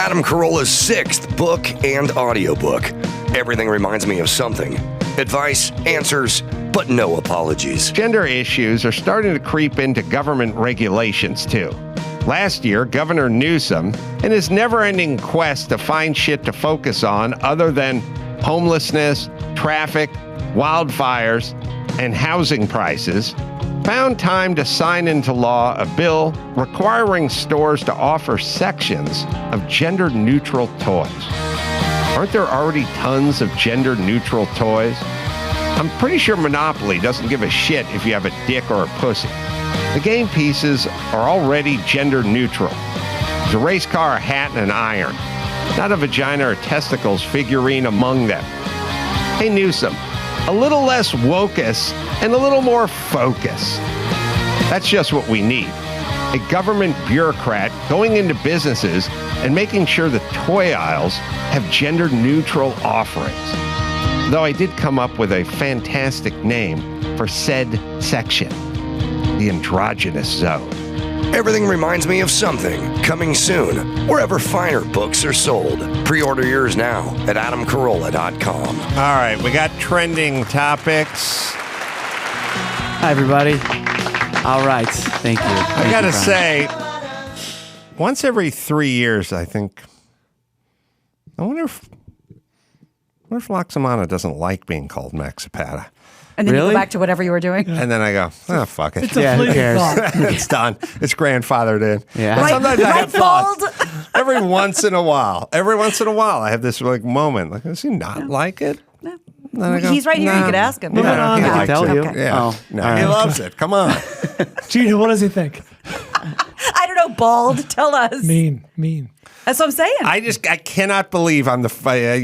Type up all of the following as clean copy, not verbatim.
Adam Carolla's 6th book and audiobook. Everything reminds me of something. Advice, answers, but no apologies. Gender issues are starting to creep into government regulations, too. Last year, Governor Newsom, in his never-ending quest to find shit to focus on other than homelessness, traffic, wildfires, and housing prices, found time to sign into law a bill requiring stores to offer sections of gender-neutral toys. Aren't there already tons of gender-neutral toys? I'm pretty sure Monopoly doesn't give a shit if you have a dick or a pussy. The game pieces are already gender-neutral. There's a race car, a hat, and an iron. Not a vagina or testicles figurine among them. Hey, Newsom, a little less wokus and a little more focus. That's just what we need. A government bureaucrat going into businesses and making sure the toy aisles have gender-neutral offerings. Though I did come up with a fantastic name for said section, the androgynous zone. Everything reminds me of something. Coming soon, wherever finer books are sold. Pre-order yours now at adamcarolla.com. All right, we got trending topics. Hi, everybody. All right. Thank you. I got to say, once every 3 years, I think, I wonder if Loxamana doesn't like being called Maxipata. And then you Really? go back to whatever you were doing. And then I go, oh, fuck it. It's a Yeah, who fleeting cares? thought. It's done. It's grandfathered in. Yeah. But Right- sometimes I have thoughts. Bald. Every once in a while, I have this like moment. Like, does he not like it? No. Then I go, He's right here. You nah. could ask him. Yeah, on. he I can likes tell it. you. Yeah. Oh, No, all he right. loves it. Come on. Gina, what does he think? I don't know, bald. Tell us. Mean. That's what I'm saying. I cannot believe you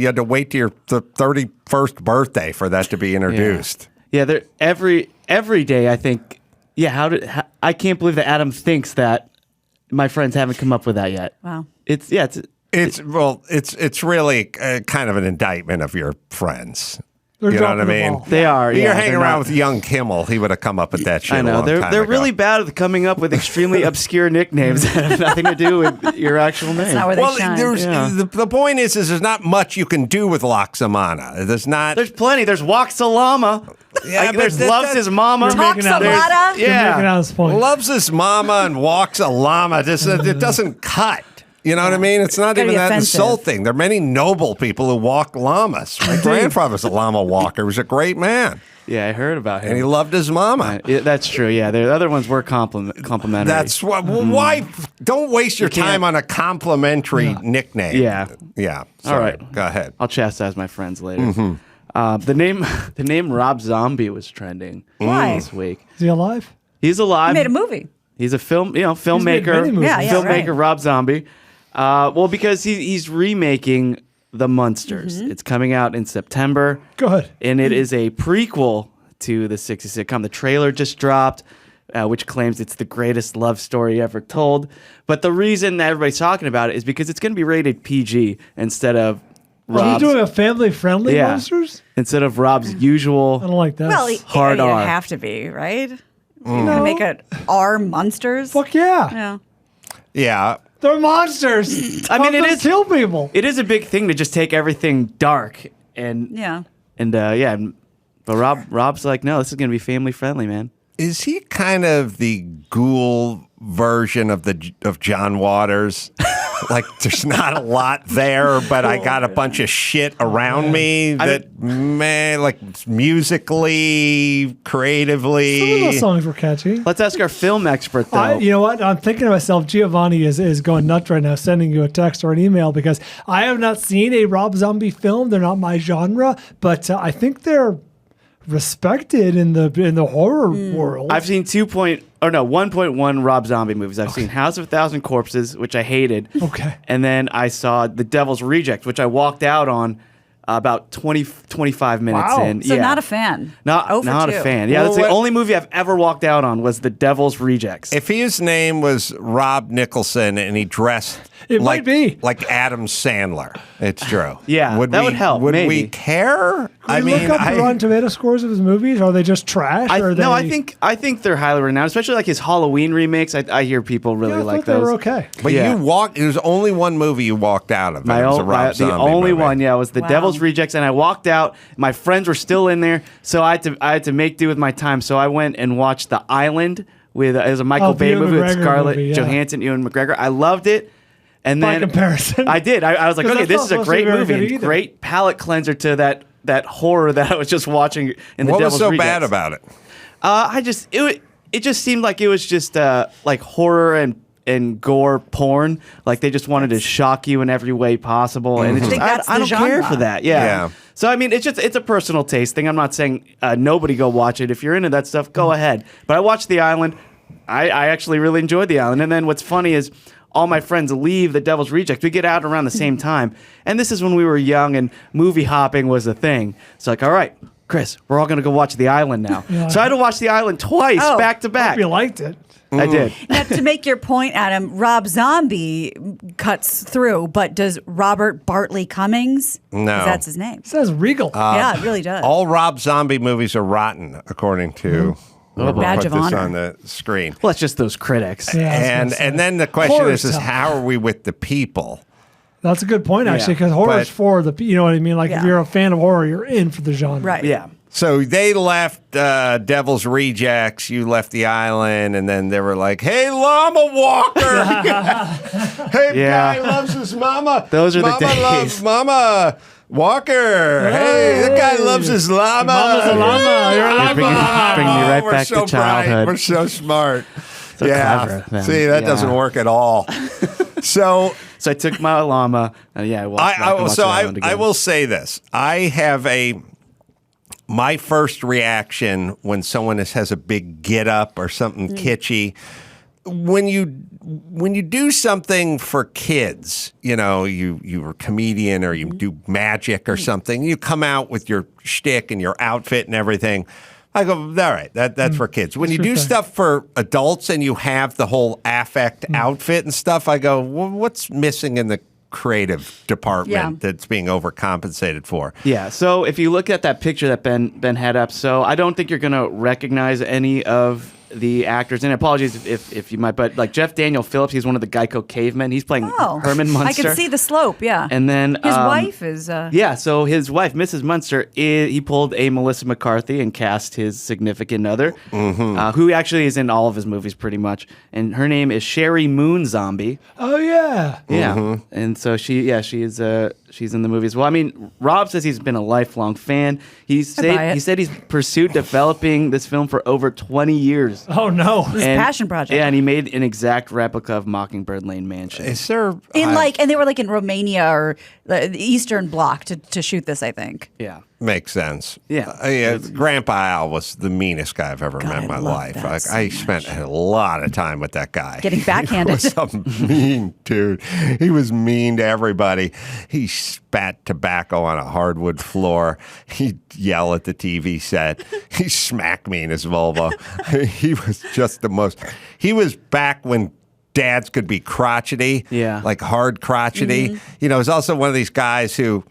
had to wait to the 31st birthday for that to be introduced. Yeah, they're every day. I think. Yeah, I can't believe that Adam thinks that my friends haven't come up with that yet. Wow. It's It's really kind of an indictment of your friends. They're You know what I dropping the mean? ball. they are. You're Yeah, hanging they're around not- with young Kimmel. He would have come up with that shit. I know a long time they're ago. really bad at coming up with extremely obscure nicknames that have nothing to do with your actual name. That's not where they shine. The point is there's not much you can do with Loxamana. There's plenty. There's Waxalama. Yeah, but there's that- loves that- his mama. You're making out- There's- Toxalata? You're making Yeah. out his point. loves his mama and walks a llama. It doesn't cut. You know what I mean? It's not Gotta even be that offensive. insulting. There are many noble people who walk llamas. My grandfather's a llama walker. He was a great man. Yeah, I heard about him. And he loved his mama. Yeah, that's true. Yeah, the other ones were complimentary. That's what. Why? Don't waste your can't- time on a complimentary nickname. Yeah. Yeah. All Sorry. right. Go ahead. I'll chastise my friends later. The name Rob Zombie was trending Why? this week. Is he alive? He's alive. He made a movie. He's a filmmaker. many movies. Yeah, filmmaker right. Rob Zombie. Well, because he's remaking The Munsters. Mm-hmm. It's coming out in September. Good. And it is a prequel to the 60s sitcom. The trailer just dropped, which claims it's the greatest love story ever told. But the reason that everybody's talking about it is because it's going to be rated PG instead of Are you Rob's, doing a family-friendly Yeah. Monsters? instead of Rob's I don't usual. like that. Well, hard you R. have to be, right? You're No. going to make it R Munsters? Fuck yeah. Yeah. Yeah. They're monsters. I mean, Help it them is- kill people. It is a big thing to just take everything dark and Yeah. But Rob's like, no, this is going to be family friendly, man. Is he kind of the ghoul version of John Waters? Like, there's not a lot there, but I got a bunch of shit around me that, man, like musically, creatively. Some of those songs were catchy. Let's ask our film expert though. You know what? I'm thinking to myself, Giovanni is going nuts right now, sending you a text or an email because I have not seen a Rob Zombie film. They're not my genre, but I think they're respected in the horror world. I've seen 1.1 Rob Zombie movies. I've seen House of a Thousand Corpses, which I hated. Okay. And then I saw The Devil's Reject, which I walked out on about 25 minutes Wow. in. So yeah. not a fan. Not Oh for a 2. fan. Yeah, Well, that's the what- only movie I've ever walked out on was The Devil's Rejects. If his name was Rob Nicholson and he dressed It like, might be. like Adam Sandler, it's true. Yeah, that would help, Would we maybe. care? Can you look up the Rotten Tomato scores of his movies? Are they just trash? or are they, No, I think they're highly renowned, especially like his Halloween remakes. I hear people really Yeah, I like thought they those. were okay. But Yeah. you walked. There's only one movie you walked out of. My It was a own, Rob the Zombie only movie. one, yeah, was The Wow. Devil's Rejects, and I walked out. My friends were still in there, so I had to make do with my time. So I went and watched The Island with it was a Michael Bay Ewan movie with McGregor Scarlett movie, yeah. Johansson, Ewan McGregor. I loved it, and By then comparison. I did. I was like, 'Cause okay, that's this not is a supposed to be great very movie, good and either. great palate cleanser to that horror that I was just watching in The What was Devil's so Rejects. bad about it? It just seemed like it was just like horror and gore porn. Like they just wanted to shock you in every way possible, and it's I just, think that's I the don't care genre. for that. Yeah. Yeah. So I mean, it's a personal taste thing. I'm not saying nobody go watch it. If you're into that stuff, go ahead. But I watched The Island. I actually really enjoyed The Island. And then what's funny is all my friends leave The Devil's Reject. We get out around the same time, and this is when we were young and movie hopping was a thing. It's like, all right, Chris, we're all gonna go watch The Island now. Yeah. So I had to watch The Island twice, Oh. back to back. Hope you liked it. I did. Now, to make your point, Adam, Rob Zombie cuts through, but does Robert Bartley Cummings? No. 'Cause that's his name. It says Regal. Yeah, it really does. All Rob Zombie movies are rotten, according to. We'll Badge put of this honor. on the screen. Well, it's just those critics. Yeah, I was And gonna say. and then the question Horror's is tough. how are we with the people? That's a good point, actually, Yeah. because horror is But- for the, you know what I mean? Like, if Yeah. you're a fan of horror, you're in for the genre. Right. Yeah. So they left Devil's Rejects, you left the island, and then they were like, hey, llama walker. Hey, Yeah. guy loves his mama. Those are the mama days. loves mama. Walker. Hey, that guy loves his llama. Mama's a llama. You're a llama. Bringing me right we're back so to childhood. bright. We're so smart. So clever, man. See, that Yeah. doesn't work at all. So So I took my llama. Yeah, I walked back and watched The Island I again. will say this. I have my first reaction when someone has a big get up or something kitschy, when you do something for kids, you know, you're a comedian or you do magic or something, you come out with your shtick and your outfit and everything. I go, all right, that's for kids. When you do stuff for adults and you have the whole affect outfit and stuff, I go, well, what's missing in the creative department Yeah. that's being overcompensated for? Yeah. So if you look at that picture that Ben had up, so I don't think you're gonna recognize any of the actors. And apologies if you might, but like Jeff Daniel Phillips, he's one of the Geico cavemen. He's playing Oh, Herman Munster. I can see the slope. Yeah. And then his wife is. Yeah, so his wife, Mrs. Munster, he pulled a Melissa McCarthy and cast his significant other, who actually is in all of his movies pretty much. And her name is Sherry Moon Zombie. Oh, yeah. Yeah, and so she's in the movie as well. I mean, Rob says he's been a lifelong fan. He buy it. said he's pursued developing this film for over 20 years. Oh, no. His passion project. Yeah, and he made an exact replica of Mockingbird Lane Mansion. Is there and they were like in Romania or the Eastern Bloc to shoot this, I think. Yeah. Makes sense. Yeah. Grandpa Al was the meanest guy I've ever met in I my love life. that Like, so I spent a lot of time with that guy. Getting backhanded. He was a mean dude. He was mean to everybody. He spat tobacco on a hardwood floor. He'd yell at the TV set. He smacked me in his vulva. He was just the most. He was back when dads could be crotchety. Yeah. Like hard crotchety. You know, he's also one of these guys who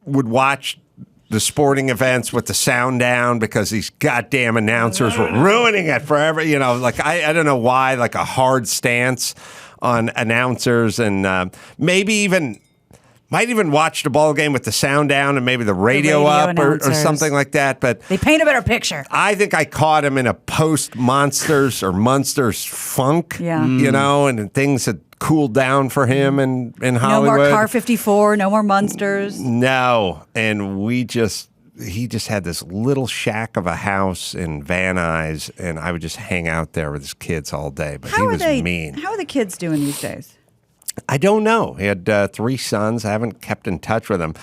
would watch the sporting events with the sound down because these goddamn announcers were ruining it forever. You know, like I don't know why, like a hard stance on announcers, and might even watch the ball game with the sound down and maybe the radio radio up or announcers. something like that. But They paint a better picture. I think I caught him in a post Munsters funk, Yeah. you know, and things had cooled down for him in No Hollywood. more Car 54. No more Munsters. No, and he just had this little shack of a house in Van Nuys, and I would just hang out there with his kids all day. But he was mean. How are the kids doing these days? I don't know. He had 3 sons. I haven't kept in touch with him.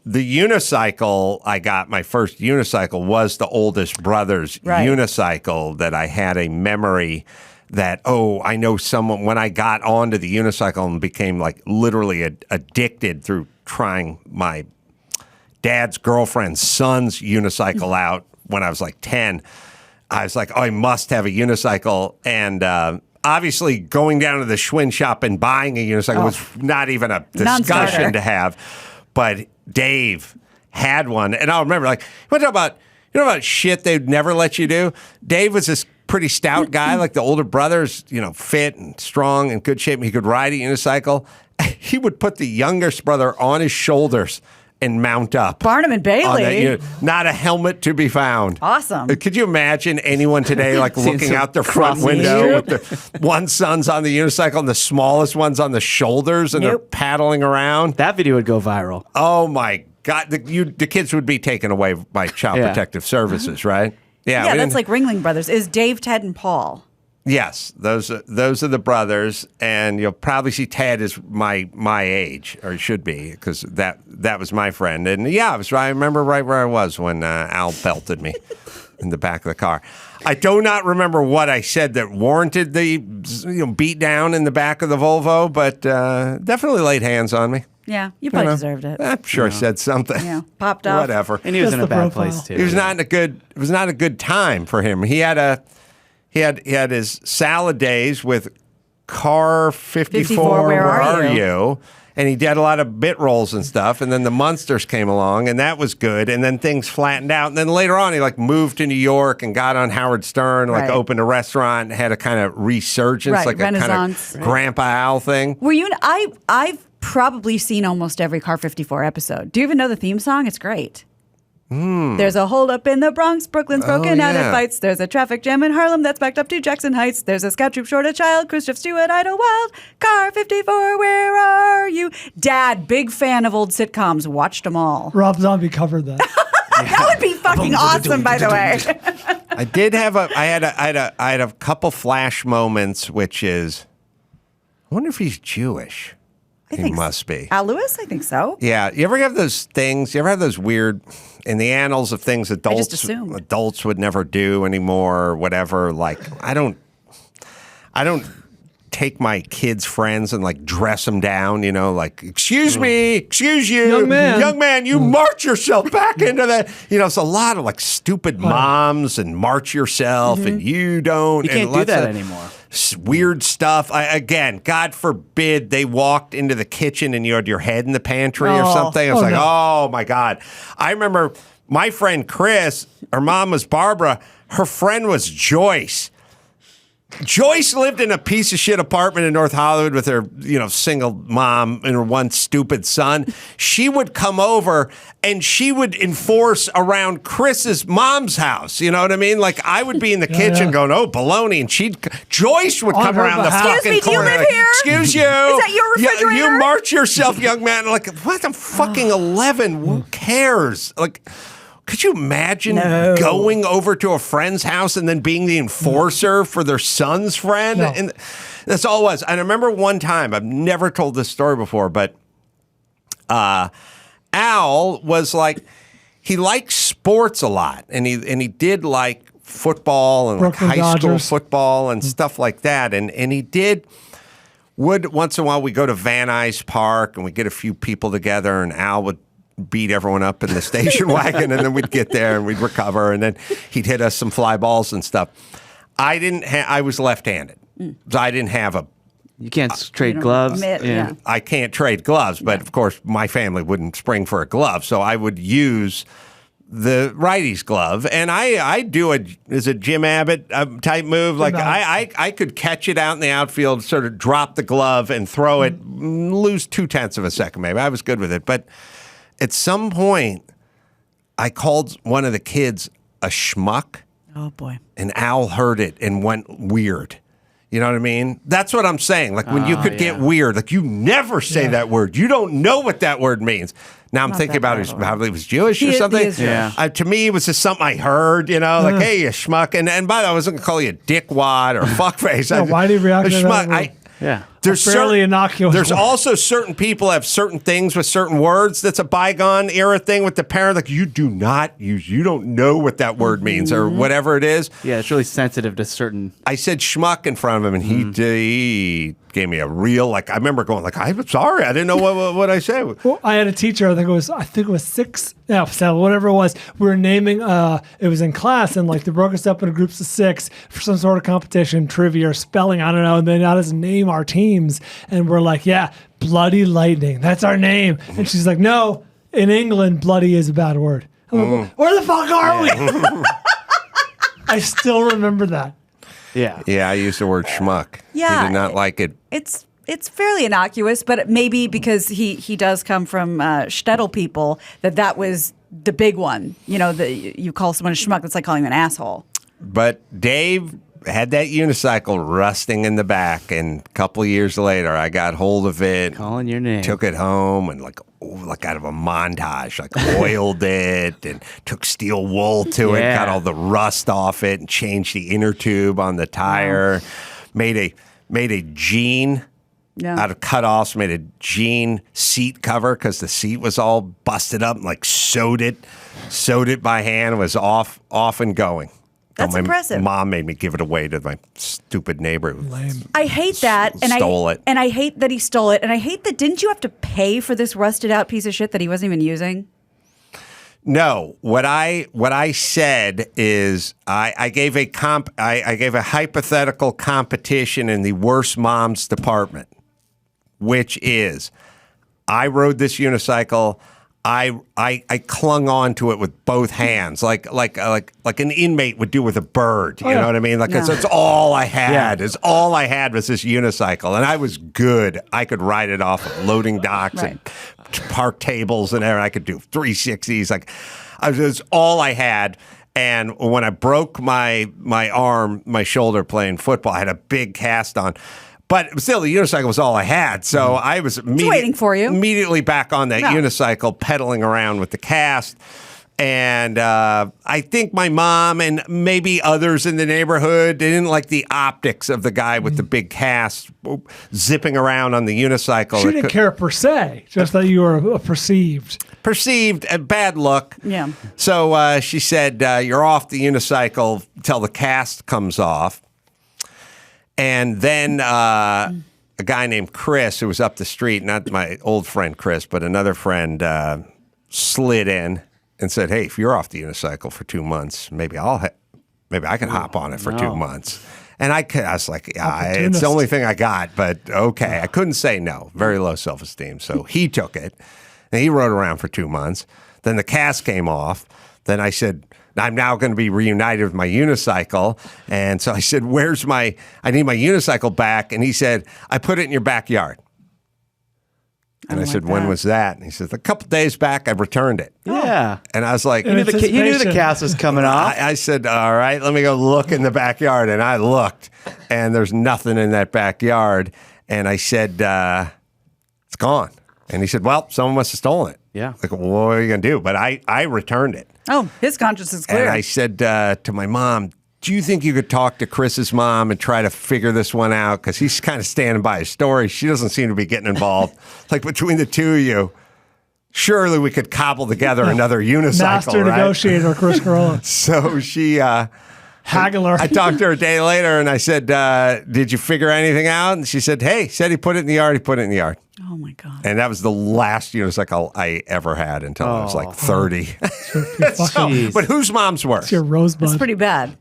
The unicycle I got, my first unicycle, was the oldest brother's Right. unicycle that I had a memory that, I know someone, when I got onto the unicycle and became like literally addicted through trying my dad's girlfriend's son's unicycle out when I was like 10. I was like, oh, I must have a unicycle. And obviously going down to the Schwinn shop and buying a unicycle was not even a discussion Non-starter. to have. But Dave had one. And I'll remember, like, you know about shit they'd never let you do? Dave was this pretty stout guy, like the older brothers, fit and strong and good shape. He could ride a unicycle. He would put the youngest brother on his shoulders and mount up. Barnum and Bailey. Not a helmet to be found. Awesome. Could you imagine anyone today like Seeing looking some out their front crossing window with the one son's on the unicycle and the smallest one's on the shoulders and they're Nope. paddling around? That video would go viral. Oh my God. The kids would be taken away by Child Yeah. Protective Services, right? Yeah, we that's didn't- like Ringling Brothers. Is Dave, Ted, and Paul? Yes, those are the brothers, and you'll probably see Ted is my age, or should be, because that was my friend. And yeah, I remember right where I was when Al belted me in the back of the car. I do not remember what I said that warranted the beat down in the back of the Volvo, but definitely laid hands on me. Yeah, you probably deserved it. I'm sure I said something. Yeah, popped off. Whatever. And he was Just in a the bad profile. place too. It was not a good time for him. He had his salad days with Car 54, Where Are You? And he did a lot of bit rolls and stuff. And then the Munsters came along, and that was good. And then things flattened out. And then later on, he moved to New York and got on Howard Stern, Right. opened a restaurant, and had a kind of resurgence, Right, like a kind Renaissance. of Grandpa Al thing. Were you? I've probably seen almost every Car 54 episode. Do you even know the theme song? It's great. There's a holdup in the Bronx. Brooklyn's broken out yeah. in fights. There's a traffic jam in Harlem that's backed up to Jackson Heights. There's a scout troop short a child. Khrushchev Stewart Idlewild. Car 54, where are you? Dad, big fan of old sitcoms. Watched them all. Rob Zombie covered that. That would be fucking awesome, by the way. I did have I had a couple flash moments, which is, I wonder if he's Jewish. I He think must be. Al Lewis? I think so. Yeah. You ever have those things? You ever have those weird, in the annals of things just assumed. adults would never do anymore or whatever? Like, I don't take my kids' friends and dress them down, excuse me, excuse you, Young man. you march yourself back into that. It's a lot of stupid moms and march yourself and you don't. You and can't do lots that of anymore. Weird stuff. Again, God forbid they walked into the kitchen and you had your head in the pantry or Oh. something. I was Oh, like, no. oh my God. I remember my friend Chris, her mom was Barbara, her friend was Joyce. Joyce lived in a piece of shit apartment in North Hollywood with her, single mom and her one stupid son. She would come over and she would enforce around Chris's mom's house. You know what I mean? I would be in the kitchen yeah. going, oh, baloney. And Joyce would On come her around the behalf. fucking Excuse me, do you corner. live here? Excuse you. Is that your Yeah, refrigerator? you march yourself, young man. What? I'm fucking 11. Who cares? Could you imagine No. going over to a friend's house and then being the enforcer for their son's friend? No. And that's all it was. And I remember one time, I've never told this story before, but Al was he liked sports a lot. And he did football and Brooklyn high school Dodgers. football and stuff like that. And he would once in a while we go to Van Nuys Park and we get a few people together and Al would beat everyone up in the station wagon and then we'd get there and we'd recover and then he'd hit us some fly balls and stuff. I was left-handed. So I didn't have You can't trade gloves. Yeah. I can't trade gloves, but of course my family wouldn't spring for a glove. So I would use the righty's glove, and I do as a Jim Abbott type move. I could catch it out in the outfield, sort of drop the glove and throw it, lose 0.2 of a second maybe. I was good with it, but at some point I called one of the kids a schmuck, Oh, boy. and Al heard it and went weird. You know what I mean? That's what I'm saying. When you could get weird, you never say that word. You don't know what that word means. Now I'm thinking about it. Probably was Jewish or He something. is Jewish. Yeah. To me, it was just something I heard. Hey, you schmuck. And by the way, I wasn't gonna call you a dickwad or fuckface. Yeah, why did he react to that schmuck? word? Yeah. fairly innocuous. There's word. also certain people have certain things with certain words. That's a bygone era thing with the parent. Like, you don't know what that word means or whatever it is. Yeah, it's really sensitive to certain. I said schmuck in front of him, and he gave me a real, like, I remember going, like, I'm sorry, I didn't know what I said. Well, I had a teacher, I think it was 6, 7, whatever it was. We were naming, it was in class, and like they broke us up into groups of 6 for some sort of competition, trivia or spelling, I don't know, and then had us name our teams. And we're like, yeah, Bloody Lightning, that's our name. And she's like, no, in England, bloody is a bad word. I'm like, where the fuck are we? I still remember that. Yeah. Yeah, I used the word schmuck. Yeah. He did not like it. It's fairly innocuous, but maybe because he does come from shtetl people, that was the big one. You know, you call someone a schmuck, that's like calling you an asshole. But Dave had that unicycle rusting in the back, and a couple of years later, I got hold of it. Calling your name. Took it home and like out of a montage, like oiled it and took steel wool to it, got all the rust off it, and changed the inner tube on the tire. Made a jean out of cutoffs. Made a jean seat cover because the seat was all busted up. And like sewed it by hand. Was off and going. That's impressive. Mom made me give it away to my stupid neighbor. Lame. I hate that. And stole it. And I hate that he stole it. And I hate that, didn't you have to pay for this rusted out piece of shit that he wasn't even using? No, what I said is I gave a hypothetical competition in the worst moms department, which is I rode this unicycle. I clung on to it with both hands, like an inmate would do with a bird. You know what I mean? Like that's all I had. Is all I had was this unicycle, and I was good. I could ride it off of loading docks and park tables and everything. I could do 360s. Like it was all I had. And when I broke my arm, my shoulder playing football, I had a big cast on. But still, the unicycle was all I had. So I was waiting for you. Immediately back on that unicycle, pedaling around with the cast. And I think my mom and maybe others in the neighborhood didn't like the optics of the guy with the big cast zipping around on the unicycle. She didn't care per se, just that you were perceived a bad look. Yeah. So she said, you're off the unicycle till the cast comes off. And then a guy named Chris, who was up the street, not my old friend Chris, but another friend, slid in and said, "Hey, if you're off the unicycle for 2 months, maybe I can hop on it for 2 months." And I was like, "Yeah, it's the only thing I got, but okay." I couldn't say no. Very low self-esteem. So he took it, and he rode around for 2 months. Then the cast came off. Then I said, I'm now going to be reunited with my unicycle. And so I said, I need my unicycle back. And he said, I put it in your backyard. And I said, when was that? And he said, a couple days back, I returned it. Yeah. And I was like, you knew the cast was coming off. I said, all right, let me go look in the backyard. And I looked, and there's nothing in that backyard. And I said, it's gone. And he said, well, someone must have stolen it. Yeah. Like, well, what are you going to do? But I returned it. Oh, his conscience is clear. And I said to my mom, do you think you could talk to Chris's mom and try to figure this one out? Because he's kind of standing by his story. She doesn't seem to be getting involved. Like, between the two of you, surely we could cobble together another unicycle, Master right? negotiator, Chris Carolla. So she... Haggler. I talked to her a day later, and I said, did you figure anything out? And she said, hey, said he put it in the yard. He put it in the yard. Oh, my God. And that was the last unicycle I ever had until I was like 30. But whose mom's worse? It's your rosebud. It's pretty bad.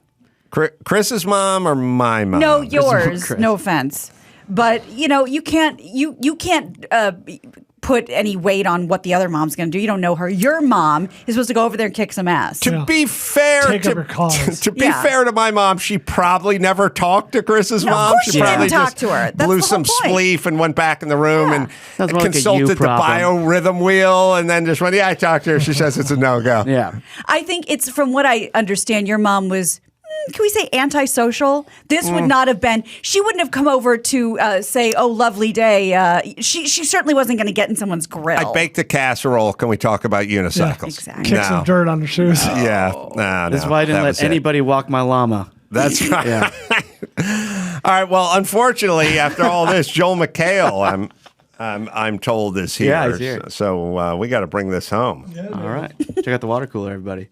Chris's mom or my mom? No, yours. No offense. But, you can't put any weight on what the other mom's going to do. You don't know her. Your mom is supposed to go over there and kick some ass. To be fair to my mom, she probably never talked to Chris's mom. Of course she probably didn't talk to her. That's blew the whole some point. spleef and went back in the room and Sounds more like a consulted you the problem. biorhythm wheel and then just went, I talked to her. She says it's a no-go. Yeah. I think it's, from what I understand, your mom was, can we say antisocial? This would not have been, she wouldn't have come over to say, oh, lovely day. She certainly wasn't going to get in someone's grill. I baked a casserole. Can we talk about unicycles? Yeah, exactly. Kick some dirt on her shoes. Yeah. No, That's why I didn't let anybody walk my llama. That's right. Yeah. All right. Well, unfortunately, after all this, Joel McHale, I'm told is here. Yeah, he's here. So we got to bring this home. All right. Check out the water cooler, everybody.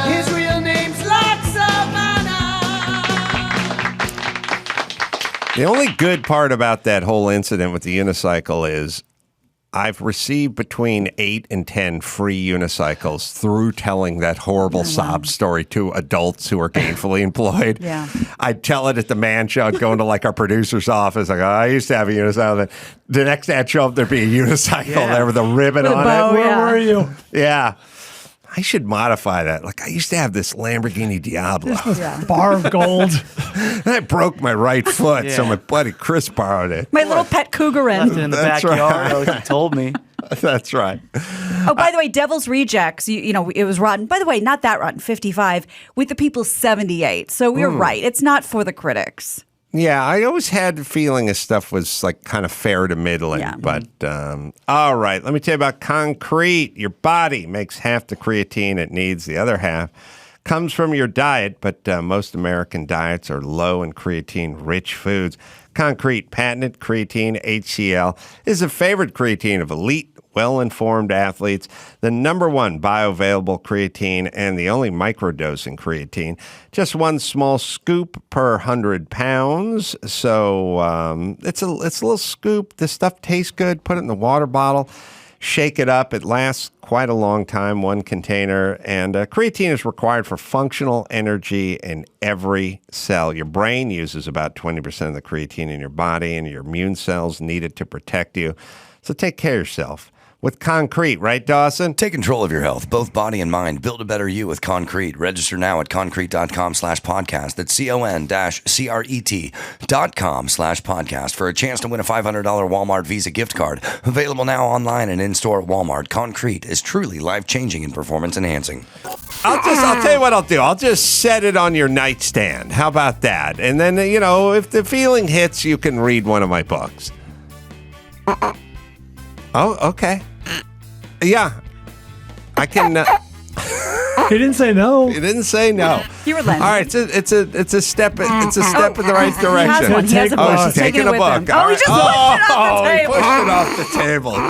His real name's Laxamana. The only good part about that whole incident with the unicycle is I've received between 8 and 10 free unicycles through telling that horrible sob story to adults who are gainfully employed. Yeah. I'd tell it at the man show. I'd go into like our producer's office. Like, I used to have a unicycle. The next day I'd show up, there'd be a unicycle there with a ribbon With a on bow, it. Where were you? Yeah. I should modify that. Like, I used to have this Lamborghini Diablo. Bar of gold. And I broke my right foot, so my buddy Chris borrowed it. My little pet cougar Left it in. in the That's backyard. right. At least you told me. That's right. Oh, by the way, Devil's Rejects, you know, it was rotten. By the way, not that rotten, 55, with the people 78. So we were right. It's not for the critics. Yeah, I always had the feeling his stuff was like kind of fair to middling. Yeah. But all right, let me tell you about concrete. Your body makes half the creatine it needs. The other half comes from your diet, but most American diets are low in creatine-rich foods. Concrete patented creatine HCl is a favorite creatine of elite, well-informed athletes, the #1 bioavailable creatine and the only microdosing creatine. Just one small scoop per 100 pounds. So it's a little scoop. This stuff tastes good. Put it in the water bottle. Shake it up. It lasts quite a long time, one container. And creatine is required for functional energy in every cell. Your brain uses about 20% of the creatine in your body, and your immune cells need it to protect you. So take care of yourself with concrete, right, Dawson? Take control of your health, both body and mind. Build a better you with Concrete. Register now at concrete.com/podcast. That's CON-CRET.com/podcast for a chance to win a $500 Walmart Visa gift card. Available now online and in-store at Walmart. Concrete is truly life-changing and performance-enhancing. I'll tell you what I'll do. I'll just set it on your nightstand. How about that? And then, if the feeling hits, you can read one of my books. Oh, okay. Yeah, I can. He didn't say no. He didn't say no. You relent. All right, it's a step. It's a step in the right direction. He has one. He has a Oh, book. Oh, He's she's taking a with book. him. Oh, he just pushed it off the He table. pushed it off the table.